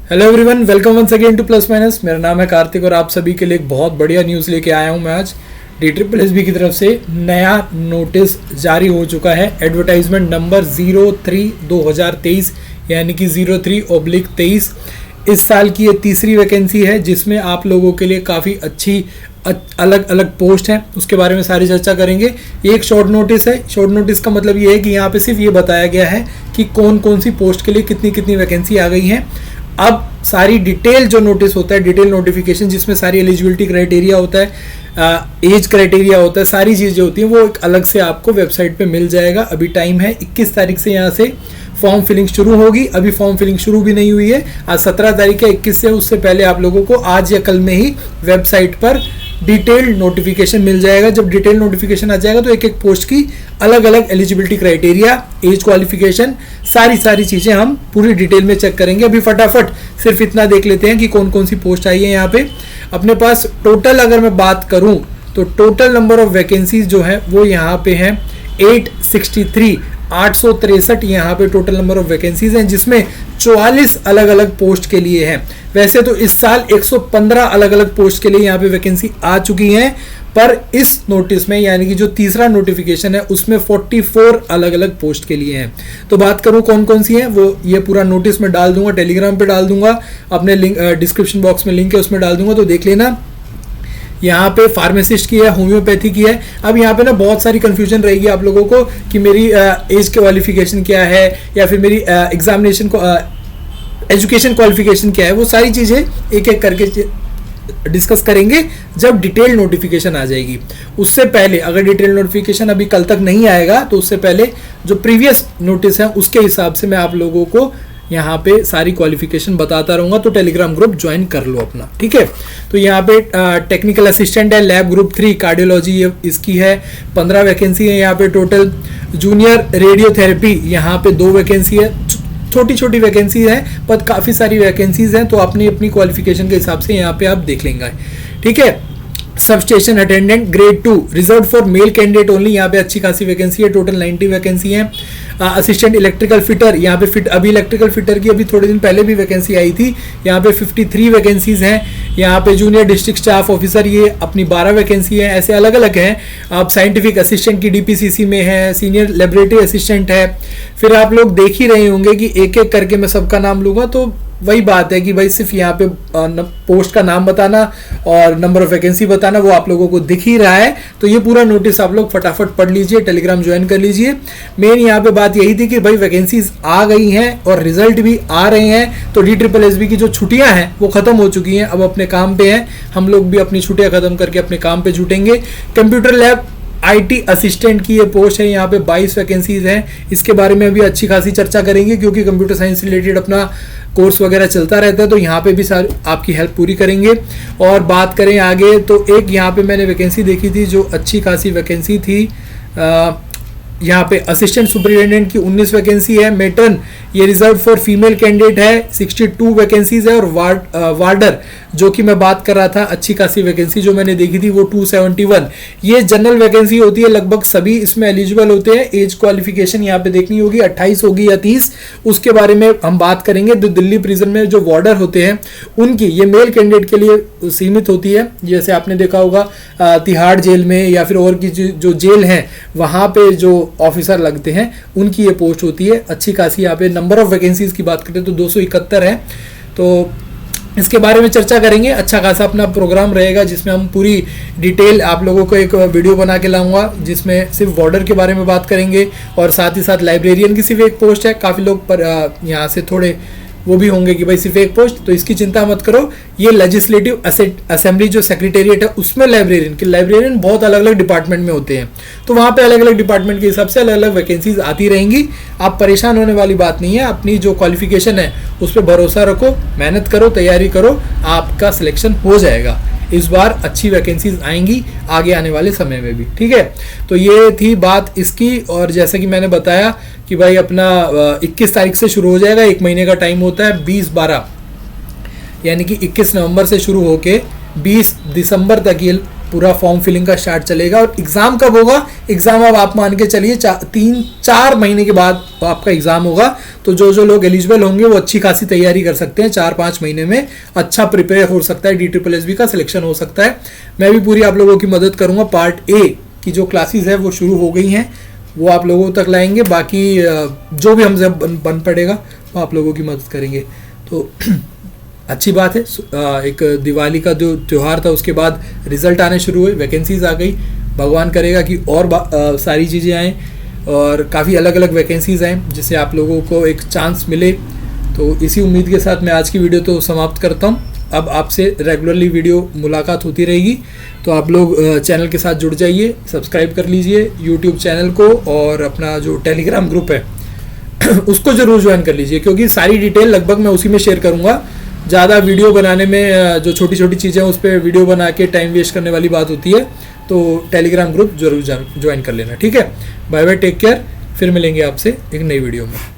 Hello everyone, welcome once again to plus minus. मेरा नाम है कार्तिक और आप सभी के लिए एक बहुत बढ़िया न्यूज़ लेके आया हूं मैं आज। DSSB की तरफ से नया नोटिस जारी हो चुका है। एडवर्टाइजमेंट नंबर 03/2023 यानी कि 03/23 इस साल की ये तीसरी वैकेंसी है, जिसमें आप लोगों के लिए काफ़ी अच्छी अलग अलग पोस्ट हैं, उसके बारे में सारी चर्चा करेंगे। ये एक शॉर्ट नोटिस है। शॉर्ट नोटिस का मतलब ये है कि यहाँ पे सिर्फ ये बताया गया है कि कौन कौन सी पोस्ट के लिए कितनी कितनी वैकेंसी आ गई हैं। अब सारी डिटेल जो नोटिस होता है, डिटेल नोटिफिकेशन, जिसमें सारी एलिजिबिलिटी क्राइटेरिया होता है, एज क्राइटेरिया होता है, सारी चीज़ें होती हैं, वो एक अलग से आपको वेबसाइट पे मिल जाएगा। अभी टाइम है 21 तारीख से यहाँ से फॉर्म फिलिंग शुरू होगी। अभी फॉर्म फिलिंग शुरू भी नहीं हुई है। आज 17 तारीख है, 21 से उससे पहले आप लोगों को आज या कल में ही वेबसाइट पर डिटेल्ड नोटिफिकेशन मिल जाएगा। जब डिटेल नोटिफिकेशन आ जाएगा तो एक एक पोस्ट की अलग अलग एलिजिबिलिटी क्राइटेरिया, एज क्वालिफिकेशन, सारी चीज़ें हम पूरी डिटेल में चेक करेंगे। अभी फटाफट सिर्फ इतना देख लेते हैं कि कौन कौन सी पोस्ट आई है। यहाँ पे अपने पास टोटल अगर मैं बात करूं तो टोटल नंबर ऑफ वैकेंसीज जो है वो यहाँ पे है 863 यहाँ पे टोटल नंबर ऑफ वैकेंसीज हैं, जिसमें 44 अलग अलग पोस्ट के लिए हैं। वैसे तो इस साल 115 अलग अलग पोस्ट के लिए यहाँ पे वैकेंसी आ चुकी हैं, पर इस नोटिस में यानी कि जो तीसरा नोटिफिकेशन है उसमें 44 अलग अलग पोस्ट के लिए हैं। तो बात करूं कौन कौन सी हैं, वो ये पूरा नोटिस में डाल दूंगा, टेलीग्राम पे डाल दूंगा, अपने लिंक डिस्क्रिप्शन बॉक्स में लिंक है उसमें डाल दूंगा, तो देख लेना। यहाँ पे फार्मासिस्ट की है, होम्योपैथी की है। अब यहाँ पे ना बहुत सारी कंफ्यूजन रहेगी आप लोगों को कि मेरी एज क्वालिफिकेशन क्या है या फिर मेरी एग्जामिनेशन को एजुकेशन क्वालिफिकेशन क्या है। वो सारी चीज़ें एक एक करके डिस्कस करेंगे जब डिटेल नोटिफिकेशन आ जाएगी। उससे पहले अगर डिटेल नोटिफिकेशन अभी कल तक नहीं आएगा तो उससे पहले जो प्रीवियस नोटिस है उसके हिसाब से मैं आप लोगों को यहाँ पे सारी क्वालिफिकेशन बताता रहूँगा। तो टेलीग्राम ग्रुप ज्वाइन कर लो अपना, ठीक है। तो यहाँ पे टेक्निकल असिस्टेंट है, लैब ग्रुप 3 कार्डियोलॉजी इसकी है, 15 वैकेंसी है यहाँ पे टोटल। जूनियर रेडियोथेरेपी यहाँ पे 2 वैकेंसी है, छोटी छोटी वैकेंसी है पर काफ़ी सारी वैकेंसीज हैं, तो अपनी अपनी क्वालिफिकेशन के हिसाब से यहाँ पे आप देख लेंगे, ठीक है। Sub station attendant grade 2 reserve for male candidate only, यहाँ पे अच्छी खासी वैकेंसी है, टोटल 90 वैकेंसी है। असिस्टेंट इलेक्ट्रिकल फिटर यहाँ पे अभी इलेक्ट्रिकल फिटर की अभी थोड़े दिन पहले भी वैकेंसी आई थी, यहाँ पे 53 वैकेंसीज हैं। यहाँ पे जूनियर डिस्ट्रिक्ट स्टाफ ऑफिसर ये अपनी 12 वैकेंसी है, ऐसे अलग अलग हैं। अब साइंटिफिक असिस्टेंट की DPCC में है, सीनियर लेबोरेटरी असिस्टेंट है। फिर आप लोग देख ही रहे होंगे कि एक एक करके मैं सबका नाम लूँगा, तो वही बात है कि भाई सिर्फ यहाँ पे पोस्ट का नाम बताना और नंबर ऑफ वैकेंसी बताना वो आप लोगों को दिख ही रहा है। तो ये पूरा नोटिस आप लोग फटाफट पढ़ लीजिए, टेलीग्राम ज्वाइन कर लीजिए। मेन यहाँ पे बात यही थी कि भाई वैकेंसीज आ गई हैं और रिजल्ट भी आ रहे हैं, तो DSSB की जो छुट्टियां हैं वो खत्म हो चुकी हैं, अब अपने काम पे हैं। हम लोग भी अपनी छुट्टियां खत्म करके अपने काम पे जुटेंगे। कंप्यूटर लैब IT असिस्टेंट की ये पोस्ट है, यहाँ पे 22 वैकेंसीज हैं। इसके बारे में भी अच्छी खासी चर्चा करेंगे क्योंकि कंप्यूटर साइंस रिलेटेड अपना कोर्स वगैरह चलता रहता है, तो यहाँ पे भी सारी आपकी हेल्प पूरी करेंगे। और बात करें आगे तो एक यहाँ पे मैंने वैकेंसी देखी थी जो अच्छी खासी वैकेंसी थी। यहाँ पे असिस्टेंट सुपरिटेंडेंट की 19 वैकेंसी है। मेटर्न ये रिजर्व फॉर फीमेल कैंडिडेट है, 62 वैकेंसीज है। और वार्डर जो कि मैं बात कर रहा था, अच्छी खासी वैकेंसी जो मैंने देखी थी वो 271। ये जनरल वैकेंसी होती है, लगभग सभी इसमें एलिजिबल होते हैं। एज क्वालिफिकेशन यहाँ पे देखनी होगी, 28 होगी या 30, उसके बारे में हम बात करेंगे। तो दिल्ली प्रिजन में जो वार्डर होते हैं उनकी ये मेल कैंडिडेट के लिए सीमित होती है। जैसे आपने देखा होगा तिहाड़ जेल में या फिर और की जो जेल हैं वहाँ पे जो ऑफिसर लगते हैं उनकी ये पोस्ट होती है। अच्छी खासी यहाँ पे नंबर ऑफ वैकेंसीज की बात करें तो 271 है। तो इसके बारे में चर्चा करेंगे। अच्छा खासा अपना प्रोग्राम रहेगा जिसमें हम पूरी डिटेल आप लोगों को एक वीडियो बना के लाऊंगा, जिसमें सिर्फ वार्डर के बारे में बात करेंगे और साथ ही साथ लाइब्रेरियन की सिर्फ एक पोस्ट है। काफ़ी लोग पर यहाँ से थोड़े वो भी होंगे कि भाई सिर्फ एक पोस्ट, तो इसकी चिंता मत करो। ये लेजिस्लेटिव असेंबली जो सेक्रेटेरिएट है उसमें लाइब्रेरियन बहुत अलग अलग डिपार्टमेंट में होते हैं, तो वहाँ पे अलग अलग डिपार्टमेंट के हिसाब से अलग अलग वैकेंसीज आती रहेंगी। आप परेशान होने वाली बात नहीं है, अपनी जो क्वालिफिकेशन है उस पर भरोसा रखो, मेहनत करो, तैयारी करो, आपका सिलेक्शन हो जाएगा। इस बार अच्छी वैकेंसीज आएंगी आगे आने वाले समय में भी, ठीक है। तो ये थी बात इसकी। और जैसे कि मैंने बताया कि भाई अपना 21 तारीख से शुरू हो जाएगा, 1 महीने का टाइम होता है। 20/12 यानी कि 21 नवंबर से शुरू होके 20 दिसंबर तक ये पूरा फॉर्म फिलिंग का स्टार्ट चलेगा। और एग्ज़ाम कब होगा? एग्ज़ाम अब आप मान के चलिए 3-4 महीने के बाद आपका एग्ज़ाम होगा। तो जो लोग एलिजिबल होंगे वो अच्छी खासी तैयारी कर सकते हैं, 4-5 महीने में अच्छा प्रिपेयर हो सकता है, DSSB का सिलेक्शन हो सकता है। मैं भी पूरी आप लोगों की मदद करूँगा। पार्ट ए की जो क्लासेस है वो शुरू हो गई हैं, वो आप लोगों तक लाएंगे। बाकी जो भी हमसे बन पड़ेगा वो आप लोगों की मदद करेंगे। तो अच्छी बात है। एक दिवाली का जो त्यौहार था उसके बाद रिजल्ट आने शुरू हुए, वैकेंसीज आ गई। भगवान करेगा कि और सारी चीज़ें आएँ और काफ़ी अलग अलग वैकेंसीज आएँ जिससे आप लोगों को एक चांस मिले। तो इसी उम्मीद के साथ मैं आज की वीडियो तो समाप्त करता हूँ। अब आपसे रेगुलरली वीडियो मुलाकात होती रहेगी, तो आप लोग चैनल के साथ जुड़ जाइए, सब्सक्राइब कर लीजिए यूट्यूब चैनल को, और अपना जो टेलीग्राम ग्रुप है उसको ज़रूर ज्वाइन कर लीजिए, क्योंकि सारी डिटेल लगभग मैं उसी में शेयर करूँगा। ज़्यादा वीडियो बनाने में जो छोटी छोटी चीज़ें हैं उस पर वीडियो बना के टाइम वेस्ट करने वाली बात होती है। तो टेलीग्राम ग्रुप जरूर ज्वाइन कर लेना, ठीक है। बाय बाय, टेक केयर, फिर मिलेंगे आपसे एक नई वीडियो में।